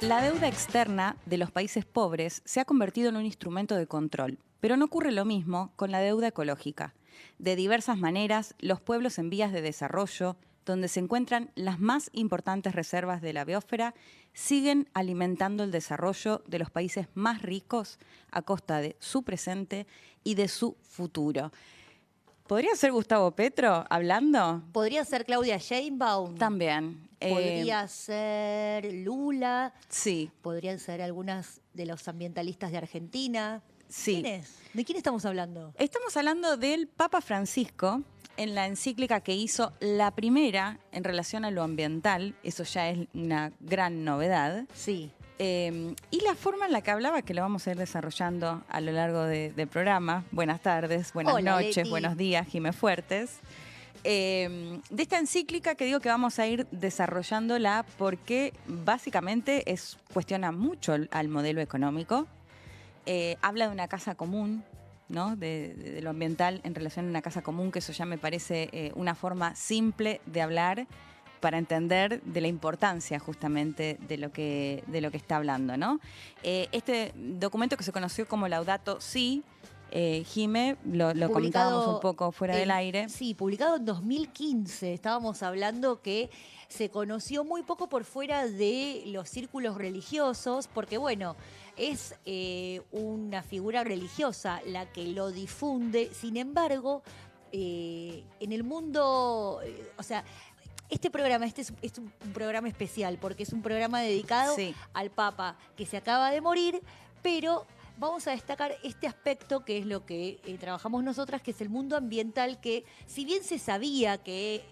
La deuda externa de los países pobres se ha convertido en un instrumento de control, pero no ocurre lo mismo con la deuda ecológica. De diversas maneras, los pueblos en vías de desarrollo, donde se encuentran las más importantes reservas de la biosfera, siguen alimentando el desarrollo de los países más ricos a costa de su presente y de su futuro. ¿Podría ser Gustavo Petro hablando? Podría ser Claudia Sheinbaum. También. Podría ser Lula. Sí. Podrían ser algunas de los ambientalistas de Argentina. Sí. ¿Quién es? ¿De quién estamos hablando? Estamos hablando del Papa Francisco en la encíclica que hizo, la primera en relación a lo ambiental. Eso ya es una gran novedad. Sí. Y la forma en la que hablaba, que lo vamos a ir desarrollando a lo largo del programa. Buenas tardes, buenas Hola, noches, Leti. buenos días, Jimé Fuertes. De esta encíclica que digo que vamos a ir desarrollándola porque básicamente cuestiona mucho al modelo económico. Habla de una casa común, ¿no? De lo ambiental en relación a una casa común, que eso ya me parece una forma simple de hablar para entender de la importancia justamente de lo que está hablando, ¿no? Este documento que se conoció como Laudato Si, Jime, lo comentábamos un poco fuera del aire. Sí, publicado en 2015. Estábamos hablando que se conoció muy poco por fuera de los círculos religiosos, porque bueno, es una figura religiosa la que lo difunde. Sin embargo, en el mundo, o sea, este programa, es un programa especial porque es un programa dedicado al Papa que se acaba de morir, pero vamos a destacar este aspecto que es lo que trabajamos nosotras, que es el mundo ambiental, que si bien se sabía que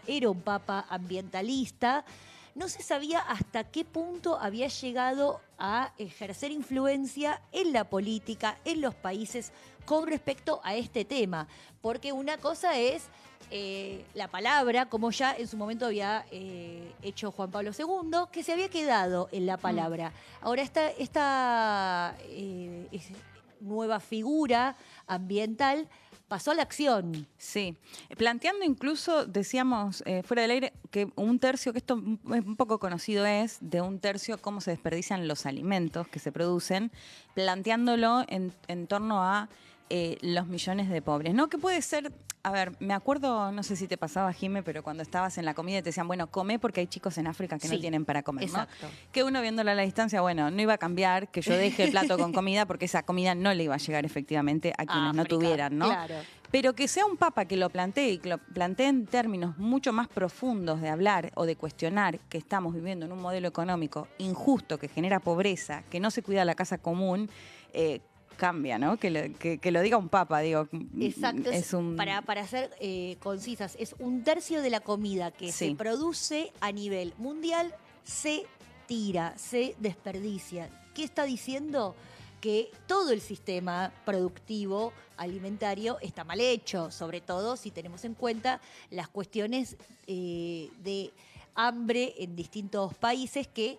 era un Papa ambientalista, no se sabía hasta qué punto había llegado a ejercer influencia en la política, en los países, con respecto a este tema. Porque una cosa es la palabra, como ya en su momento había hecho Juan Pablo II, que se había quedado en la palabra. Ahora esta nueva figura ambiental pasó a la acción. Sí, planteando incluso, decíamos fuera del aire, que un tercio, que esto un poco conocido es, de un tercio cómo se desperdician los alimentos que se producen, planteándolo en torno a los millones de pobres, ¿no? Que puede ser, a ver, me acuerdo, no sé si te pasaba, Jime, pero cuando estabas en la comida te decían, bueno, come porque hay chicos en África que no tienen para comer, ¿no? Exacto. Que uno viéndolo a la distancia, bueno, no iba a cambiar que yo deje el plato con comida porque esa comida no le iba a llegar efectivamente a quienes no tuvieran, ¿no? Claro. Pero que sea un papa que lo plantee y que lo plantee en términos mucho más profundos de hablar o de cuestionar que estamos viviendo en un modelo económico injusto que genera pobreza, que no se cuida la casa común, cambia, ¿no? Que lo diga un papa, digo. Exacto, para ser concisas, es un tercio de la comida que se produce a nivel mundial se tira, se desperdicia. ¿Qué está diciendo? Que todo el sistema productivo alimentario está mal hecho, sobre todo si tenemos en cuenta las cuestiones de hambre en distintos países que,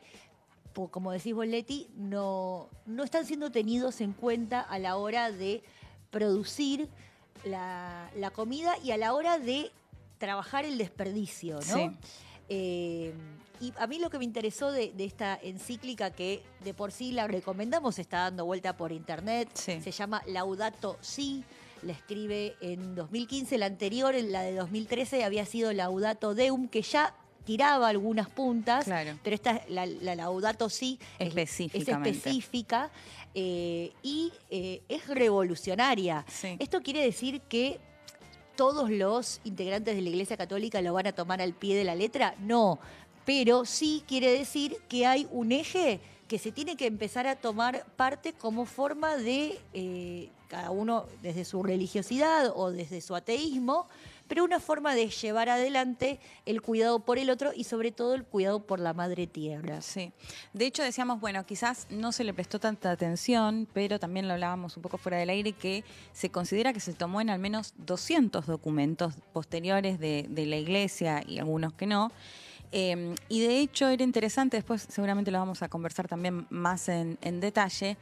como decís vos, Leti, no están siendo tenidos en cuenta a la hora de producir la comida y a la hora de trabajar el desperdicio, ¿no? Sí. Y a mí lo que me interesó de esta encíclica, que de por sí la recomendamos, está dando vuelta por internet, se llama Laudato Si, la escribe en 2015, la anterior, la de 2013, había sido Laudato Deum, que ya tiraba algunas puntas, pero esta, la Laudato Si, es específica y es revolucionaria. Sí. Esto quiere decir que todos los integrantes de la Iglesia Católica lo van a tomar al pie de la letra, no, pero sí quiere decir que hay un eje que se tiene que empezar a tomar parte como forma de, cada uno desde su religiosidad o desde su ateísmo, pero una forma de llevar adelante el cuidado por el otro y sobre todo el cuidado por la madre tierra. Sí. De hecho decíamos, bueno, quizás no se le prestó tanta atención, pero también lo hablábamos un poco fuera del aire, que se considera que se tomó en al menos 200 documentos posteriores de la Iglesia y algunos que no. Y de hecho era interesante, después seguramente lo vamos a conversar también más en detalle,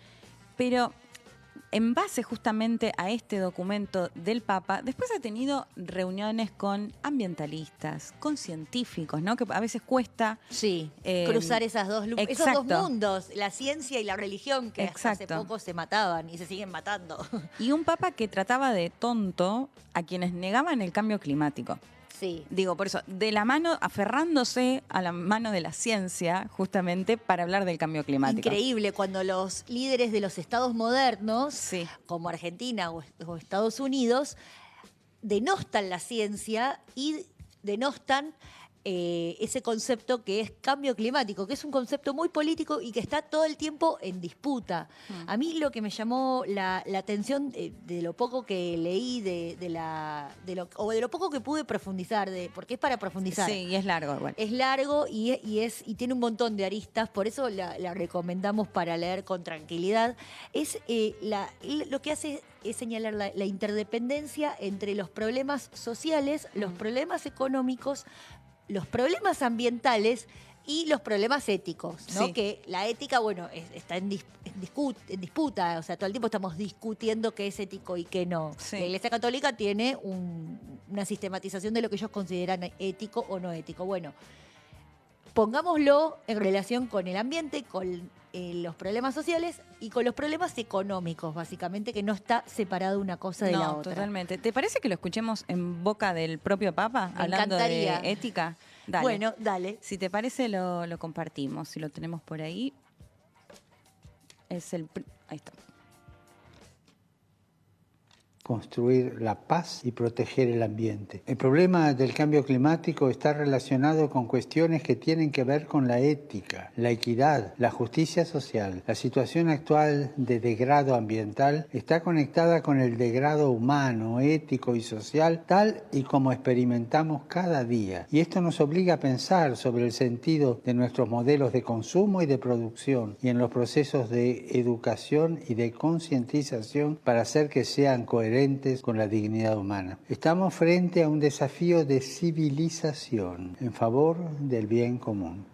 pero en base justamente a este documento del Papa, después ha tenido reuniones con ambientalistas, con científicos, ¿no? Que a veces cuesta... Sí, cruzar esos dos mundos, la ciencia y la religión, que hasta hace poco se mataban y se siguen matando. Y un Papa que trataba de tonto a quienes negaban el cambio climático. Sí. Digo, por eso, de la mano, aferrándose a la mano de la ciencia, justamente para hablar del cambio climático. Increíble, cuando los líderes de los estados modernos, sí, como Argentina o Estados Unidos, denostan la ciencia y denostan ese concepto que es cambio climático, que es un concepto muy político y que está todo el tiempo en disputa. A mí lo que me llamó la atención de lo poco que leí, de lo poco que pude profundizar, porque es para profundizar. Sí, y es largo igual. Es largo y tiene un montón de aristas, por eso la recomendamos para leer con tranquilidad. Es lo que hace es señalar la interdependencia entre los problemas sociales, los problemas económicos, los problemas ambientales y los problemas éticos, ¿no? Sí. Que la ética, bueno, está en disputa, o sea, todo el tiempo estamos discutiendo qué es ético y qué no. Sí. La Iglesia Católica tiene una sistematización de lo que ellos consideran ético o no ético. Bueno, pongámoslo en relación con el ambiente, con los problemas sociales y con los problemas económicos, básicamente, que no está separado una cosa de la otra. Totalmente. ¿Te parece que lo escuchemos en boca del propio Papa, hablando encantaría. de ética? Dale. Bueno, dale. Si te parece, lo compartimos. Si lo tenemos por ahí. Ahí está. Construir la paz y proteger el ambiente. El problema del cambio climático está relacionado con cuestiones que tienen que ver con la ética, la equidad, la justicia social. La situación actual de degrado ambiental está conectada con el degrado humano, ético y social, tal y como experimentamos cada día. Y esto nos obliga a pensar sobre el sentido de nuestros modelos de consumo y de producción y en los procesos de educación y de concientización para hacer que sean coherentes con la dignidad humana. Estamos frente a un desafío de civilización en favor del bien común.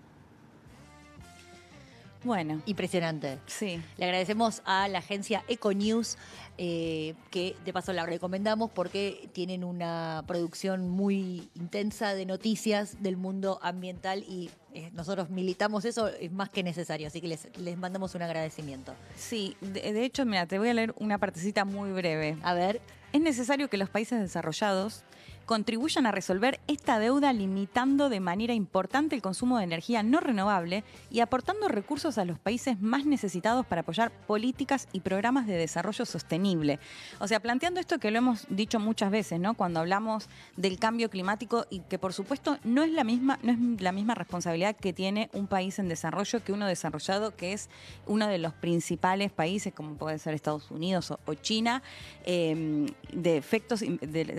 Bueno. Impresionante. Sí. Le agradecemos a la agencia Econews, que de paso la recomendamos porque tienen una producción muy intensa de noticias del mundo ambiental y nosotros militamos eso, es más que necesario, así que les mandamos un agradecimiento. Sí, de hecho, mira, te voy a leer una partecita muy breve. A ver. Es necesario que los países desarrollados contribuyan a resolver esta deuda limitando de manera importante el consumo de energía no renovable y aportando recursos a los países más necesitados para apoyar políticas y programas de desarrollo sostenible. O sea, planteando esto que lo hemos dicho muchas veces, ¿no? Cuando hablamos del cambio climático y que por supuesto no es la misma responsabilidad que tiene un país en desarrollo que uno desarrollado, que es uno de los principales países, como puede ser Estados Unidos o China, de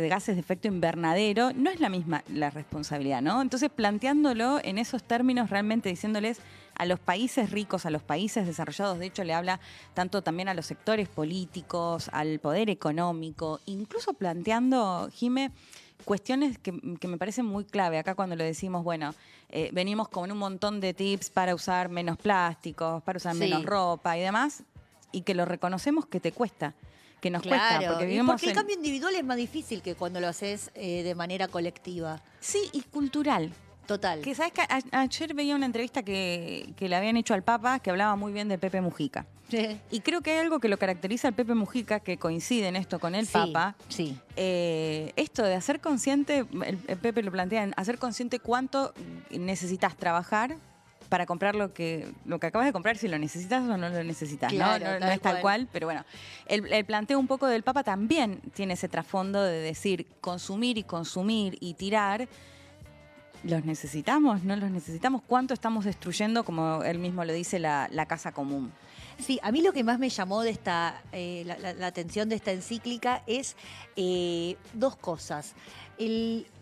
gases de efecto invernadero. No es la misma la responsabilidad, ¿no? Entonces, planteándolo en esos términos, realmente diciéndoles a los países ricos, a los países desarrollados, de hecho le habla tanto también a los sectores políticos, al poder económico, incluso planteando, Jime, cuestiones que me parecen muy clave. Acá cuando lo decimos, bueno, venimos con un montón de tips para usar menos plásticos, para usar menos ropa y demás, y que lo reconocemos que te cuesta. Que nos cuesta, porque el cambio individual es más difícil que cuando lo haces de manera colectiva. Sí, y cultural. Total. Que sabes que ayer veía una entrevista que le habían hecho al Papa que hablaba muy bien del Pepe Mujica. Sí. Y creo que hay algo que lo caracteriza al Pepe Mujica, que coincide en esto con el Papa. Sí. Esto de hacer consciente, el Pepe lo plantea, hacer consciente cuánto necesitas trabajar para comprar lo que acabas de comprar, si lo necesitas o no lo necesitas. Claro, no es tal cual, pero bueno. El planteo un poco del Papa también tiene ese trasfondo de decir consumir y tirar. ¿Los necesitamos? ¿No los necesitamos? ¿Cuánto estamos destruyendo, como él mismo lo dice, la casa común? Sí, a mí lo que más me llamó de la atención de esta encíclica es dos cosas.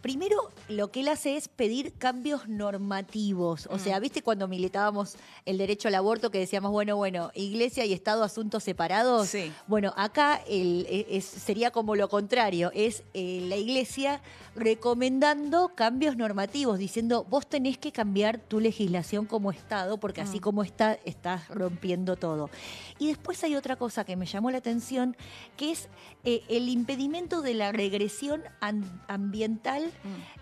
Primero, lo que él hace es pedir cambios normativos. O sea, ¿viste cuando militábamos el derecho al aborto que decíamos, bueno, Iglesia y Estado, asuntos separados? Sí. Bueno, acá sería como lo contrario. Es la Iglesia recomendando cambios normativos, diciendo, vos tenés que cambiar tu legislación como Estado, porque así como está, estás rompiendo todo. Y después hay otra cosa que me llamó la atención, que es el impedimento de la regresión ambiental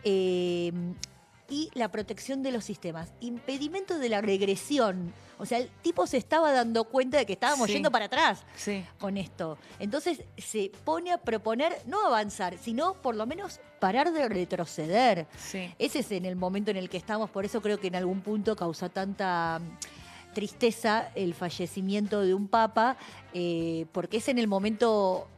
y la protección de los sistemas. Impedimento de la regresión. O sea, el tipo se estaba dando cuenta de que estábamos yendo para atrás con esto. Entonces se pone a proponer no avanzar, sino por lo menos parar de retroceder. Sí. Ese es en el momento en el que estamos. Por eso creo que en algún punto causa tanta tristeza el fallecimiento de un papa, porque es en el momento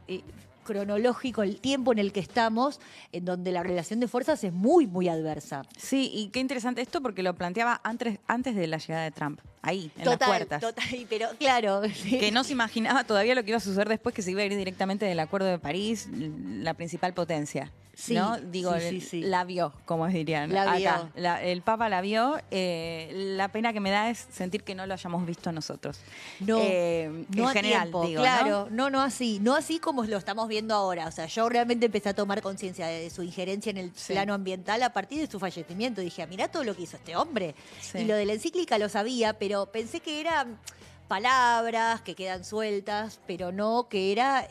cronológico, el tiempo en el que estamos, en donde la relación de fuerzas es muy, muy adversa. Sí, y qué interesante esto porque lo planteaba antes de la llegada de Trump, ahí, en las puertas. Total, pero claro. Que no se imaginaba todavía lo que iba a suceder después, que se iba a ir directamente del Acuerdo de París, la principal potencia. Sí, ¿no? Digo, sí. la vio, como dirían la acá. vio. El Papa la vio. La pena que me da es sentir que no lo hayamos visto nosotros. No, en no a general, tiempo, digo, claro, no así como lo estamos viendo ahora. O sea, yo realmente empecé a tomar conciencia de su injerencia en el plano ambiental a partir de su fallecimiento. Dije, mirá todo lo que hizo este hombre. Sí. Y lo de la encíclica lo sabía, pero pensé que eran palabras que quedan sueltas, pero no que era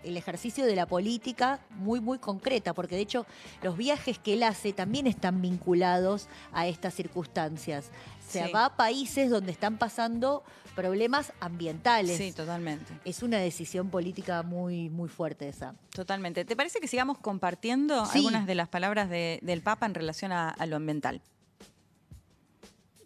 el ejercicio de la política muy, muy concreta, porque de hecho los viajes que él hace también están vinculados a estas circunstancias. O sea, va a países donde están pasando problemas ambientales. Sí, totalmente. Es una decisión política muy, muy fuerte esa. Totalmente. ¿Te parece que sigamos compartiendo algunas de las palabras del Papa en relación a lo ambiental?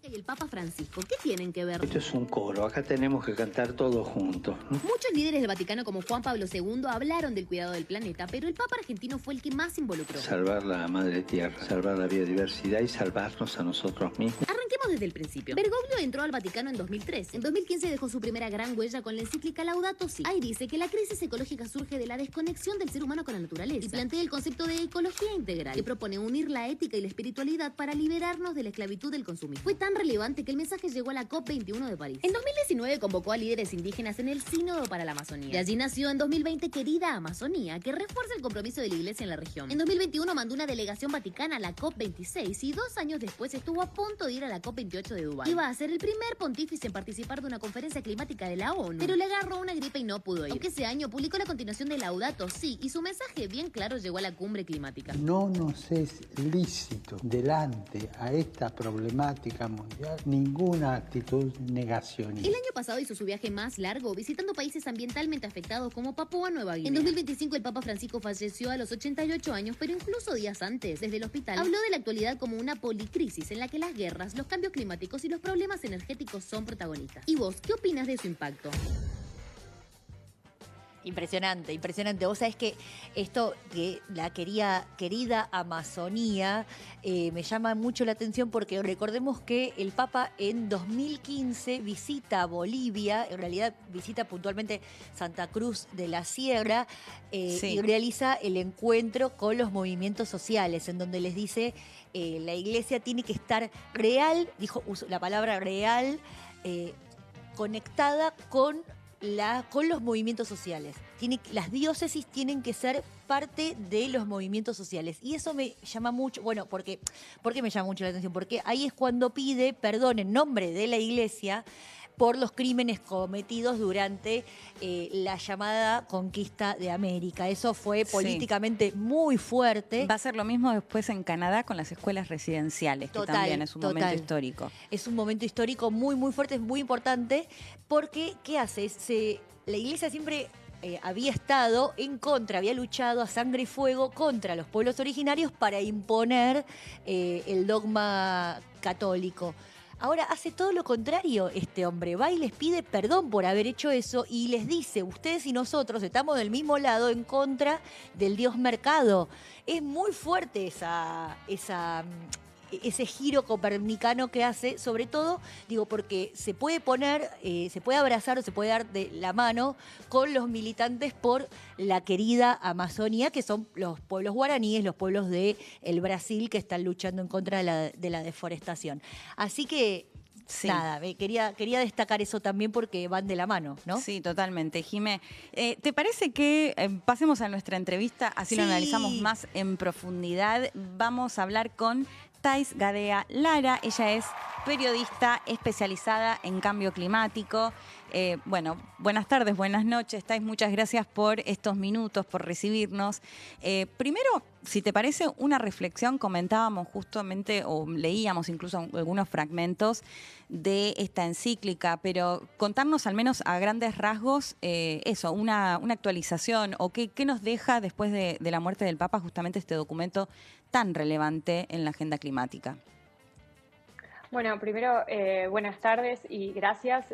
Y el Papa Francisco, ¿qué tienen que ver? Esto es un coro, acá tenemos que cantar todos juntos, ¿no? Muchos líderes del Vaticano, como Juan Pablo II, hablaron del cuidado del planeta, pero el Papa argentino fue el que más involucró. Salvar la madre tierra, salvar la biodiversidad y salvarnos a nosotros mismos. Arranquemos desde el principio. Bergoglio entró al Vaticano en 2003. En 2015 dejó su primera gran huella con la encíclica Laudato Si. Ahí dice que la crisis ecológica surge de la desconexión del ser humano con la naturaleza y plantea el concepto de ecología integral, que propone unir la ética y la espiritualidad para liberarnos de la esclavitud del consumismo. Fue tan relevante que el mensaje llegó a la COP21 de París. En 2019 convocó a líderes indígenas en el Sínodo para la Amazonía. Y allí nació en 2020 Querida Amazonía, que refuerza el compromiso de la Iglesia en la región. En 2021 mandó una delegación vaticana a la COP26 y 2 años después estuvo a punto de ir a la COP28 de Dubái. Iba a ser el primer pontífice en participar de una conferencia climática de la ONU, pero le agarró una gripe y no pudo ir. Aunque ese año publicó la continuación de Laudato Si y su mensaje bien claro llegó a la cumbre climática. No nos es lícito delante a esta problemática mundial ninguna actitud negacionista. El año pasado hizo su viaje más largo, visitando países ambientalmente afectados como Papúa Nueva Guinea. En 2025 el Papa Francisco falleció a los 88 años, pero incluso días antes, desde el hospital, habló de la actualidad como una policrisis en la que las guerras, los cambios climáticos y los problemas energéticos son protagonistas. ¿Y vos, qué opinas de su impacto? Impresionante, impresionante. Vos sabés que esto que la querida Amazonía me llama mucho la atención porque recordemos que el Papa en 2015 visita Bolivia, en realidad visita puntualmente Santa Cruz de la Sierra y realiza el encuentro con los movimientos sociales, en donde les dice la Iglesia tiene que estar real, dijo la palabra real, conectada con los movimientos sociales. Las diócesis tienen que ser parte de los movimientos sociales. Y eso me llama mucho, bueno, ¿por qué me llama mucho la atención? Porque ahí es cuando pide perdón en nombre de la Iglesia por los crímenes cometidos durante la llamada conquista de América. Eso fue políticamente muy fuerte. Va a ser lo mismo después en Canadá con las escuelas residenciales, que también es un momento histórico. Es un momento histórico muy, muy fuerte, es muy importante, porque ¿qué hace? La Iglesia siempre había estado en contra, había luchado a sangre y fuego contra los pueblos originarios para imponer el dogma católico. Ahora hace todo lo contrario este hombre, va y les pide perdón por haber hecho eso y les dice, ustedes y nosotros estamos del mismo lado en contra del Dios mercado. Es muy fuerte ese giro copernicano que hace, sobre todo, digo, porque se puede poner, se puede abrazar o se puede dar de la mano con los militantes por la querida Amazonía, que son los pueblos guaraníes, los pueblos del Brasil que están luchando en contra de la deforestación. Así que, sí. Nada, quería destacar eso también porque van de la mano, ¿no? Sí, totalmente. Jimé, ¿te parece que pasemos a nuestra entrevista? Así lo analizamos más en profundidad. Vamos a hablar con Thais Gadea Lara. Ella es periodista especializada en cambio climático. Bueno, buenas tardes, buenas noches, Thais. Muchas gracias por estos minutos, por recibirnos. Primero, si te parece, una reflexión, comentábamos justamente, o leíamos incluso algunos fragmentos de esta encíclica, pero contarnos al menos a grandes rasgos eso, una actualización, o qué nos deja después de la muerte del Papa justamente este documento tan relevante en la agenda climática. Bueno, primero, buenas tardes y gracias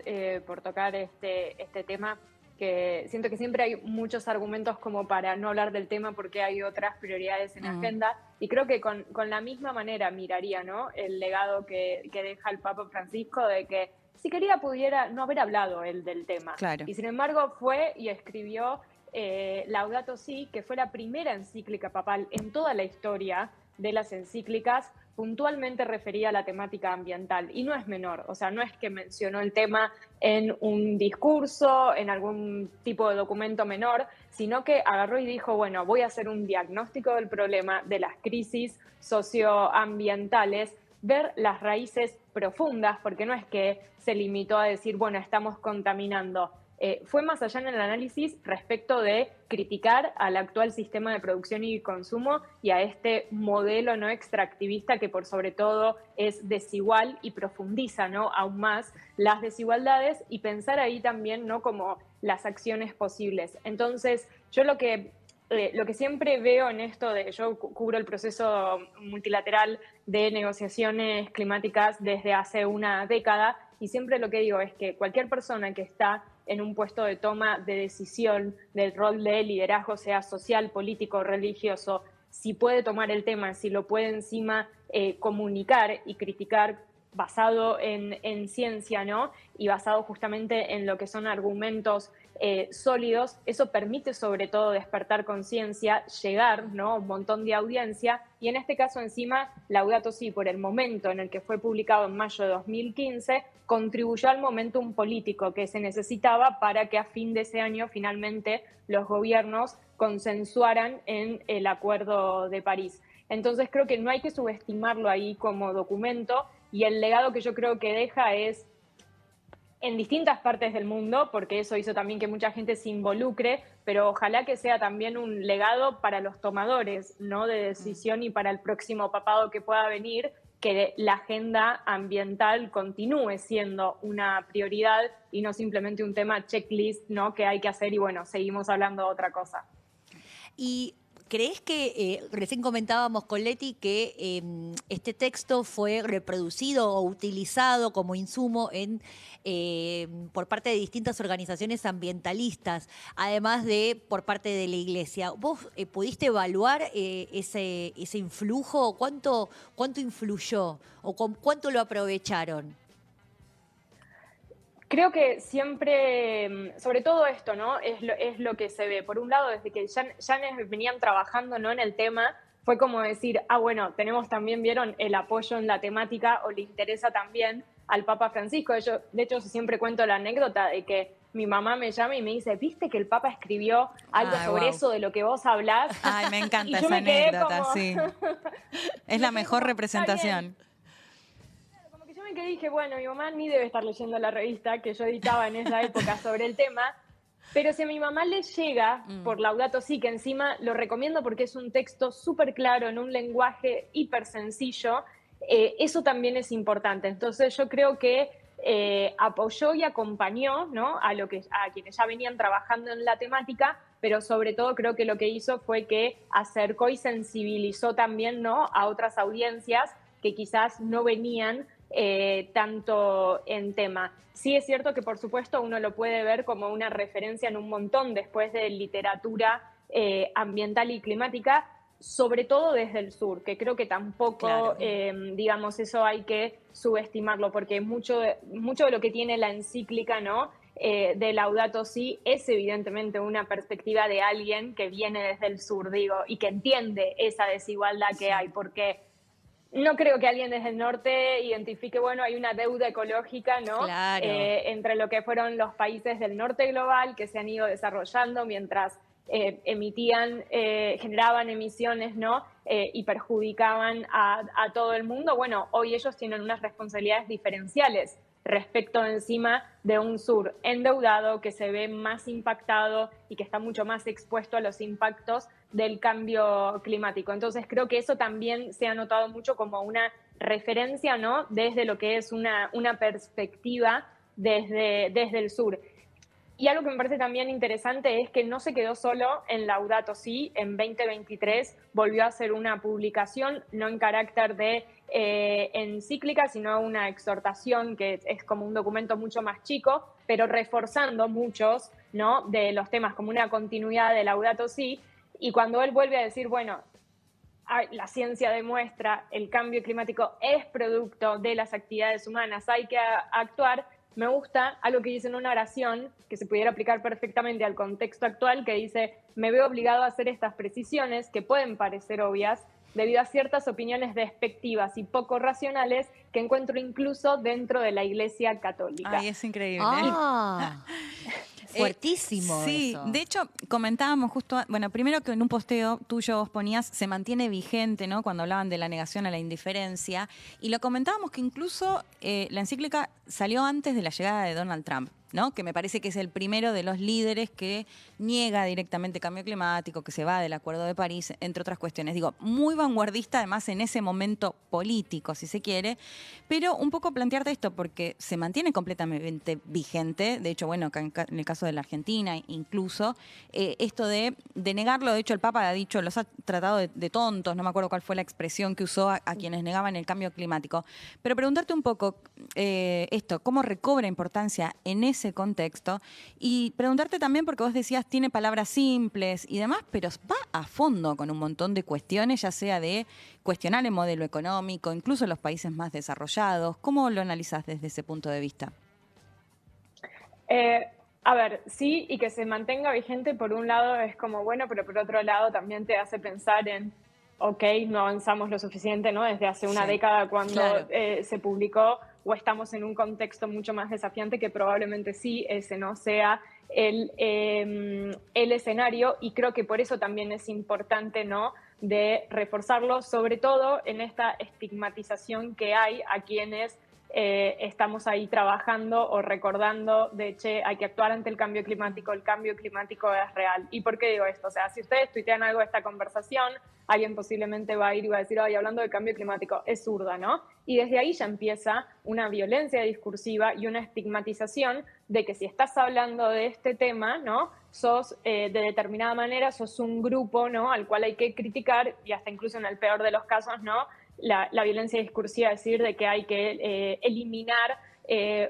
por tocar este tema, que siento que siempre hay muchos argumentos como para no hablar del tema porque hay otras prioridades en la agenda, y creo que con la misma manera miraría, ¿no?, el legado que deja el Papa Francisco, de que si quería pudiera no haber hablado él del tema. Claro. Y sin embargo fue y escribió Laudato Si, que fue la primera encíclica papal en toda la historia de las encíclicas puntualmente referida a la temática ambiental, y no es menor, o sea, no es que mencionó el tema en un discurso, en algún tipo de documento menor, sino que agarró y dijo, bueno, voy a hacer un diagnóstico del problema, de las crisis socioambientales, ver las raíces profundas, porque no es que se limitó a decir, bueno, estamos contaminando. Fue más allá en el análisis respecto de criticar al actual sistema de producción y consumo y a este modelo no extractivista que por sobre todo es desigual y profundiza, ¿no?, aún más las desigualdades, y pensar ahí también, ¿no?, como las acciones posibles. Entonces, yo lo que siempre veo en esto yo cubro el proceso multilateral de negociaciones climáticas desde hace una década, y siempre lo que digo es que cualquier persona que está en un puesto de toma de decisión, del rol de liderazgo, sea social, político, religioso, si puede tomar el tema, si lo puede encima comunicar y criticar basado en ciencia, ¿no?, y basado justamente en lo que son argumentos sólidos, eso permite sobre todo despertar conciencia, llegar, ¿no?, a un montón de audiencia, y en este caso encima Laudato Si, por el momento en el que fue publicado en mayo de 2015, contribuyó al momentum político que se necesitaba para que a fin de ese año finalmente los gobiernos consensuaran en el Acuerdo de París. Entonces creo que no hay que subestimarlo ahí como documento, y el legado que yo creo que deja es en distintas partes del mundo, porque eso hizo también que mucha gente se involucre, pero ojalá que sea también un legado para los tomadores, ¿no?, de decisión, y para el próximo papado que pueda venir, que la agenda ambiental continúe siendo una prioridad y no simplemente un tema checklist, ¿no?, que hay que hacer y bueno, seguimos hablando de otra cosa. Y ¿crees que, recién comentábamos con Leti, que este texto fue reproducido o utilizado como insumo por parte de distintas organizaciones ambientalistas, además de por parte de la Iglesia? ¿Vos pudiste evaluar ese influjo? ¿Cuánto influyó o cuánto lo aprovecharon? Creo que siempre, sobre todo esto, ¿no?, es lo que se ve. Por un lado, desde que ya venían trabajando, ¿no?, en el tema, fue como decir, bueno, tenemos también, ¿vieron?, el apoyo en la temática, o le interesa también al Papa Francisco. De hecho, siempre cuento la anécdota de que mi mamá me llama y me dice, ¿viste que el Papa escribió algo sobre eso de lo que vos hablás? Ay, me encanta esa anécdota, sí. Es la mejor representación. Que dije, bueno, mi mamá ni debe estar leyendo la revista que yo editaba en esa época sobre el tema, pero si a mi mamá le llega por Laudato Si, que encima lo recomiendo porque es un texto súper claro, en un lenguaje hiper sencillo, eso también es importante. Entonces yo creo que apoyó y acompañó, ¿no?, a quienes ya venían trabajando en la temática, pero sobre todo creo que lo que hizo fue que acercó y sensibilizó también, ¿no?, a otras audiencias que quizás no venían tanto en tema. Sí es cierto que por supuesto uno lo puede ver como una referencia en un montón después de literatura ambiental y climática, sobre todo desde el sur, que creo que tampoco, digamos, eso hay que subestimarlo, porque mucho de lo que tiene la encíclica, ¿no? De Laudato Si es evidentemente una perspectiva de alguien que viene desde el sur, digo, y que entiende esa desigualdad que hay, porque no creo que alguien desde el norte identifique, bueno, hay una deuda ecológica, ¿no? Claro. Entre lo que fueron los países del norte global que se han ido desarrollando mientras generaban emisiones, ¿no? Y perjudicaban a todo el mundo. Bueno, hoy ellos tienen unas responsabilidades diferenciales respecto encima de un sur endeudado que se ve más impactado y que está mucho más expuesto a los impactos del cambio climático. Entonces creo que eso también se ha notado mucho como una referencia, ¿no? Desde lo que es una perspectiva desde el sur. Y algo que me parece también interesante es que no se quedó solo en Laudato Si. En 2023 volvió a hacer una publicación, no en carácter de encíclica, sino una exhortación que es como un documento mucho más chico, pero reforzando muchos, ¿no? De los temas, como una continuidad de Laudato Si. Y cuando él vuelve a decir, bueno, la ciencia demuestra el cambio climático es producto de las actividades humanas, hay que actuar. Me gusta algo que dice en una oración que se pudiera aplicar perfectamente al contexto actual, que dice: me veo obligado a hacer estas precisiones que pueden parecer obvias debido a ciertas opiniones despectivas y poco racionales que encuentro incluso dentro de la Iglesia Católica. Ay, es increíble. Fuertísimo. Sí, eso. de hecho, comentábamos justo, bueno, primero que en un posteo tuyo vos ponías, se mantiene vigente, ¿no? Cuando hablaban de la negación a la indiferencia, y lo comentábamos que incluso la encíclica salió antes de la llegada de Donald Trump, ¿no? Que me parece que es el primero de los líderes que niega directamente cambio climático, que se va del Acuerdo de París, entre otras cuestiones. Digo, muy vanguardista además en ese momento político, si se quiere, pero un poco plantearte esto, porque se mantiene completamente vigente. De hecho, bueno, en el caso de la Argentina incluso, esto de negarlo, de hecho el Papa ha dicho, los ha tratado de tontos, no me acuerdo cuál fue la expresión que usó a quienes negaban el cambio climático. Pero preguntarte un poco esto, cómo recobra importancia en ese contexto, y preguntarte también, porque vos decías, tiene palabras simples y demás, pero va a fondo con un montón de cuestiones, ya sea de cuestionar el modelo económico, incluso los países más desarrollados. ¿Cómo lo analizás desde ese punto de vista? A ver, sí, y que se mantenga vigente por un lado es como bueno, pero por otro lado también te hace pensar en, ok, no avanzamos lo suficiente, ¿no? Desde hace una década cuando se publicó, o estamos en un contexto mucho más desafiante que probablemente sí, ese no sea el escenario, y creo que por eso también es importante, ¿no?, de reforzarlo, sobre todo en esta estigmatización que hay a quienes estamos ahí trabajando o recordando de, che, hay que actuar ante el cambio climático es real. ¿Y por qué digo esto? O sea, si ustedes tuitean algo de esta conversación, alguien posiblemente va a ir y va a decir, ay, hablando del cambio climático, es zurda, ¿no? Y desde ahí ya empieza una violencia discursiva y una estigmatización de que si estás hablando de este tema, ¿no?, sos de determinada manera, sos un grupo, ¿no?, al cual hay que criticar, y hasta incluso en el peor de los casos, ¿no?, la violencia discursiva, decir de que hay que eliminar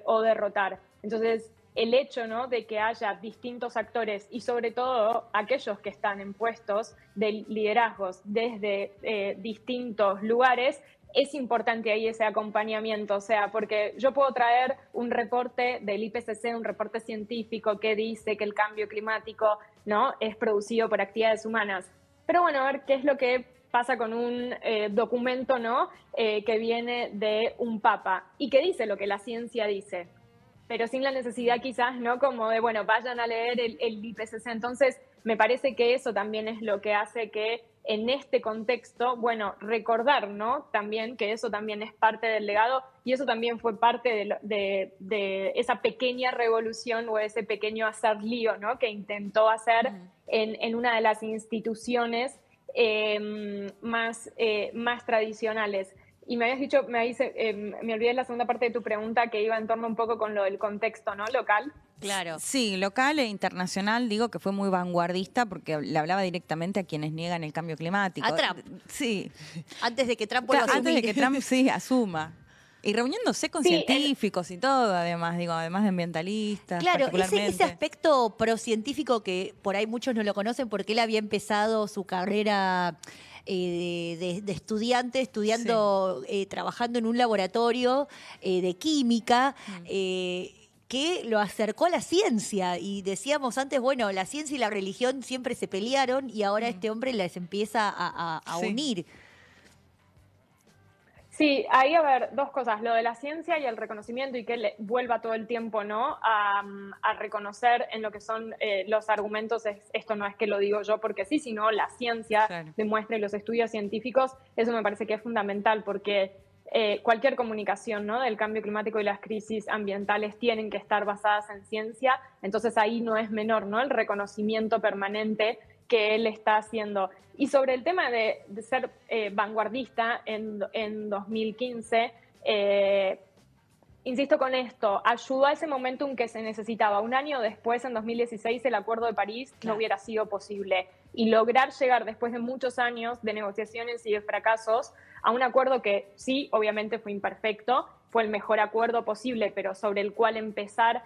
o derrotar. Entonces, el hecho, ¿no?, de que haya distintos actores y sobre todo aquellos que están en puestos de liderazgos desde distintos lugares, es importante ahí ese acompañamiento. O sea, porque yo puedo traer un reporte del IPCC, un reporte científico que dice que el cambio climático, ¿no?, es producido por actividades humanas. Pero bueno, a ver qué es lo que pasa con un documento, ¿no?, que viene de un papa y que dice lo que la ciencia dice, pero sin la necesidad quizás, ¿no?, como de, bueno, vayan a leer el IPCC. Entonces, me parece que eso también es lo que hace que en este contexto, bueno, recordar, ¿no?, también que eso también es parte del legado, y eso también fue parte de esa pequeña revolución o ese pequeño hacer lío, ¿no?, que intentó hacer en una de las instituciones más tradicionales. Y me habías dicho, me olvidé la segunda parte de tu pregunta, que iba en torno un poco con lo del contexto, ¿no?, local. Claro. Sí, local e internacional, digo que fue muy vanguardista porque le hablaba directamente a quienes niegan el cambio climático. A Trump. Sí. Antes de que Trump vuelva a asumir. Antes de que Trump sí asuma. Y reuniéndose con científicos y todo, además de ambientalistas. Claro, particularmente. ese aspecto procientífico que por ahí muchos no lo conocen porque él había empezado su carrera de estudiante estudiando, trabajando en un laboratorio de química. Que lo acercó a la ciencia. Y decíamos antes, bueno, la ciencia y la religión siempre se pelearon y ahora este hombre les empieza a unir. Sí, ahí a ver, dos cosas, lo de la ciencia y el reconocimiento y que vuelva todo el tiempo, ¿no? A reconocer en lo que son los argumentos, esto no es que lo digo yo porque sí, sino la ciencia demuestra y los estudios científicos, eso me parece que es fundamental porque cualquier comunicación, ¿no? Del cambio climático y las crisis ambientales tienen que estar basadas en ciencia, entonces ahí no es menor, ¿no? El reconocimiento permanente que él está haciendo. Y sobre el tema de ser vanguardista en 2015, insisto con esto, ayudó a ese momentum que se necesitaba. Un año después, en 2016, el Acuerdo de París no hubiera sido posible. Y lograr llegar después de muchos años de negociaciones y de fracasos a un acuerdo que sí, obviamente fue imperfecto, fue el mejor acuerdo posible, pero sobre el cual empezar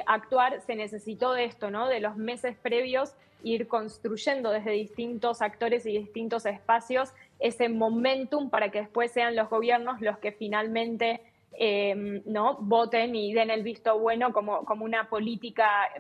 a actuar, se necesitó de esto, ¿no? De los meses previos, ir construyendo desde distintos actores y distintos espacios ese momentum para que después sean los gobiernos los que finalmente ¿no? voten y den el visto bueno como una política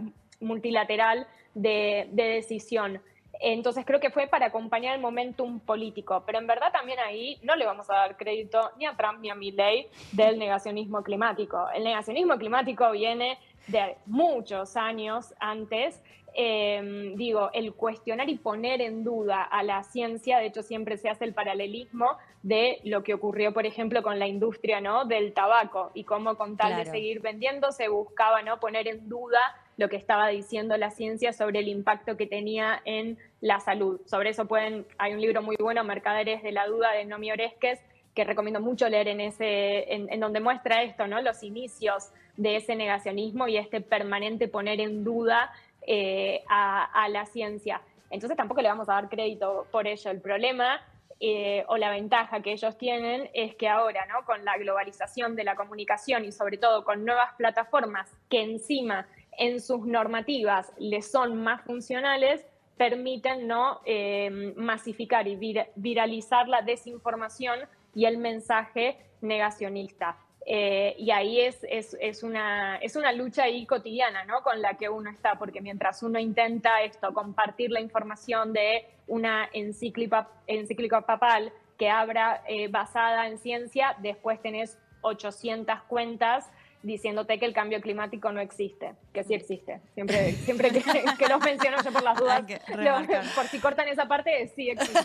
multilateral de decisión. Entonces creo que fue para acompañar el momentum político, pero en verdad también ahí no le vamos a dar crédito ni a Trump ni a Milley del negacionismo climático. El negacionismo climático viene de muchos años antes. El cuestionar y poner en duda a la ciencia, de hecho siempre se hace el paralelismo de lo que ocurrió, por ejemplo, con la industria, ¿no? del tabaco y cómo con tal de seguir vendiendo se buscaba, ¿no? poner en duda lo que estaba diciendo la ciencia sobre el impacto que tenía en la salud. Sobre eso hay un libro muy bueno, Mercaderes de la Duda, de Nomi Oreskes, que recomiendo mucho leer en donde muestra esto, ¿no? los inicios de ese negacionismo y este permanente poner en duda a la ciencia. Entonces tampoco le vamos a dar crédito por ello. El problema o la ventaja que ellos tienen es que ahora, ¿no? con la globalización de la comunicación y sobre todo con nuevas plataformas que encima en sus normativas les son más funcionales, permiten ¿no? masificar y viralizar la desinformación y el mensaje negacionista. Y ahí es una lucha ahí cotidiana, ¿no? con la que uno está, porque mientras uno intenta compartir la información de una encíclica papal que abra basada en ciencia, después tenés 800 cuentas diciéndote que el cambio climático no existe, que sí existe. Siempre que los menciono yo por las dudas, por si cortan esa parte, sí existe.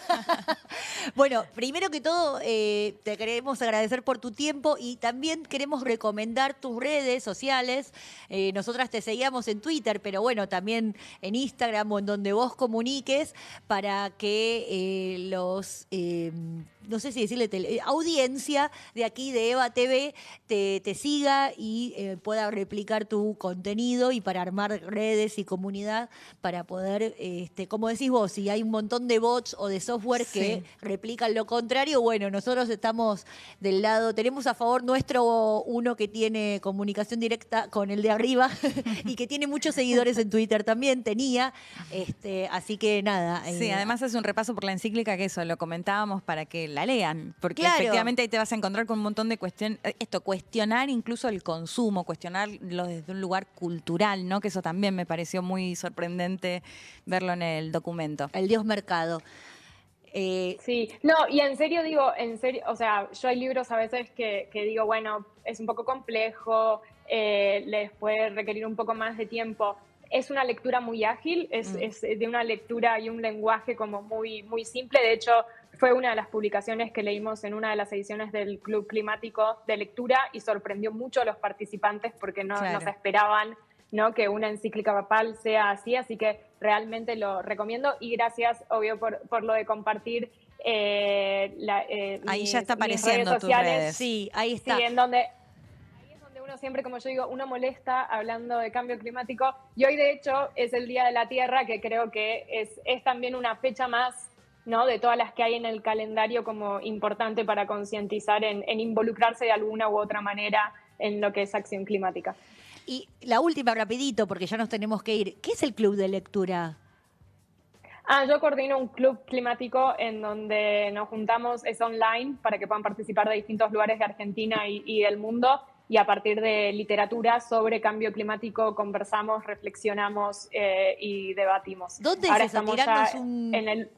Bueno, primero que todo, te queremos agradecer por tu tiempo y también queremos recomendar tus redes sociales. Nosotras te seguíamos en Twitter, pero bueno, también en Instagram o en donde vos comuniques para que no sé si decirle, audiencia de aquí de Eva TV te siga y pueda replicar tu contenido y para armar redes y comunidad para poder, como decís vos, si hay un montón de bots o de software que replican lo contrario, bueno, nosotros estamos del lado, tenemos a favor nuestro uno que tiene comunicación directa con el de arriba y que tiene muchos seguidores en Twitter también, así que nada. Sí, además es un repaso por la encíclica que eso, lo comentábamos para que la lean, porque Claro. efectivamente ahí te vas a encontrar con un montón de cuestiones, cuestionar incluso el consumo, cuestionarlo desde un lugar cultural, ¿no? Que eso también me pareció muy sorprendente verlo en el documento. El Dios Mercado. Sí, no, y en serio digo, o sea, yo hay libros a veces que digo, bueno, es un poco complejo, les puede requerir un poco más de tiempo. Es una lectura muy ágil, es de una lectura y un lenguaje como muy, muy simple. De hecho, fue una de las publicaciones que leímos en una de las ediciones del Club Climático de Lectura y sorprendió mucho a los participantes porque no se esperaban, ¿no? que una encíclica papal sea así, así que realmente lo recomiendo y gracias, obvio, por lo de compartir ahí ya está apareciendo redes sociales. tus redes. Sí, ahí está. Sí, ahí es donde uno siempre, como yo digo, uno molesta hablando de cambio climático y hoy de hecho es el Día de la Tierra, que creo que es también una fecha más, ¿no? de todas las que hay en el calendario como importante para concientizar en involucrarse de alguna u otra manera en lo que es acción climática. Y la última, rapidito, porque ya nos tenemos que ir. ¿Qué es el Club de Lectura? Yo coordino un club climático en donde nos juntamos, es online, para que puedan participar de distintos lugares de Argentina y del mundo, y a partir de literatura sobre cambio climático conversamos, reflexionamos y debatimos. ¿Dónde Ahora es eso? estamos Tiranos ya un... en el...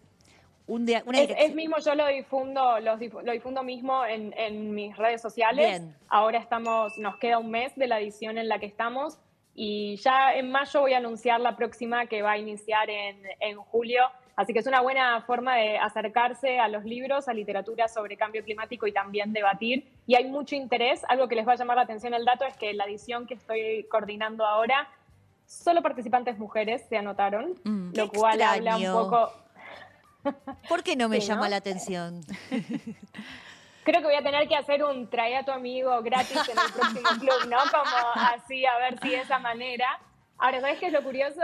una Es dirección. mismo, yo lo difundo mismo en mis redes sociales. Bien. Ahora nos queda un mes de la edición en la que estamos y ya en mayo voy a anunciar la próxima que va a iniciar en julio. Así que es una buena forma de acercarse a los libros, a literatura sobre cambio climático y también debatir. Y hay mucho interés. Algo que les va a llamar la atención el dato es que la edición que estoy coordinando ahora, solo participantes mujeres se anotaron, lo cual habla un poco... ¿Por qué no me Sí, llama ¿no? la atención? Creo que voy a tener que hacer un trae a tu amigo gratis en el próximo club, ¿no? Como así, a ver si de esa manera. Ahora, ¿sabes qué es lo curioso?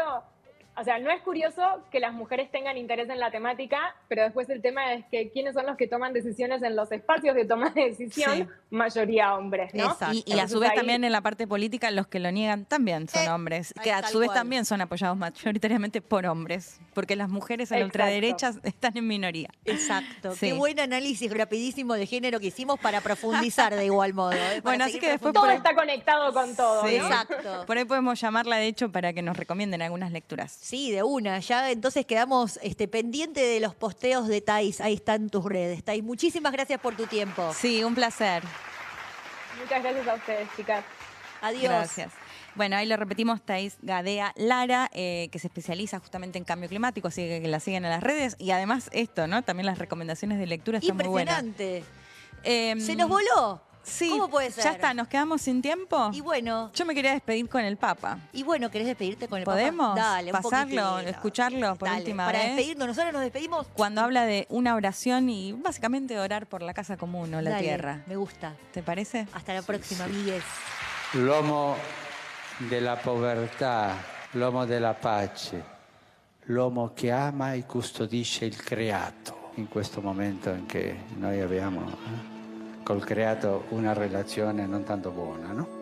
O sea, no es curioso que las mujeres tengan interés en la temática, pero después el tema es que quiénes son los que toman decisiones en los espacios de toma de decisión, Sí. mayoría hombres, ¿no? Exacto. Y a Entonces su vez ahí- también en la parte política los que lo niegan también son hombres, que a tal su vez cual. también son apoyados mayoritariamente por hombres, porque las mujeres en la Exacto. ultraderecha están en minoría. Exacto. Sí. Qué buen análisis rapidísimo de género que hicimos para profundizar de igual modo. Para Bueno, así seguir que después Todo profundizando. está conectado con todo, Sí. ¿no? Exacto. Por ahí podemos llamarla, de hecho, para que nos recomienden algunas lecturas. Sí, de una. Ya entonces quedamos pendiente de los posteos de Thais. Ahí están tus redes. Thais, muchísimas gracias por tu tiempo. Sí, un placer. Muchas gracias a ustedes, chicas. Adiós. Gracias. Bueno, ahí lo repetimos, Thais Gadea Lara, que se especializa justamente en cambio climático, así que la siguen en las redes. Y además esto, ¿no? También las recomendaciones de lectura están muy buenas. Impresionante. Em, ¿Se nos voló? Sí. ¿Cómo puede ser? Ya está, nos quedamos sin tiempo. Y bueno, Yo me quería despedir con el Papa. ¿querés despedirte con el ¿Podemos Papa? Dale, un pasarlo, poquitito. escucharlo por Dale, última para vez? despedirnos, nosotros nos despedimos. Cuando habla de una oración y básicamente orar por la casa común o la Dale, tierra. Me gusta. ¿Te parece? Hasta la próxima, amigues. L'uomo della povertà, l'uomo della pace, l'uomo che ama e custodisce il creato. In questo momento in che noi abbiamo col creato una relazione non tanto buona, no?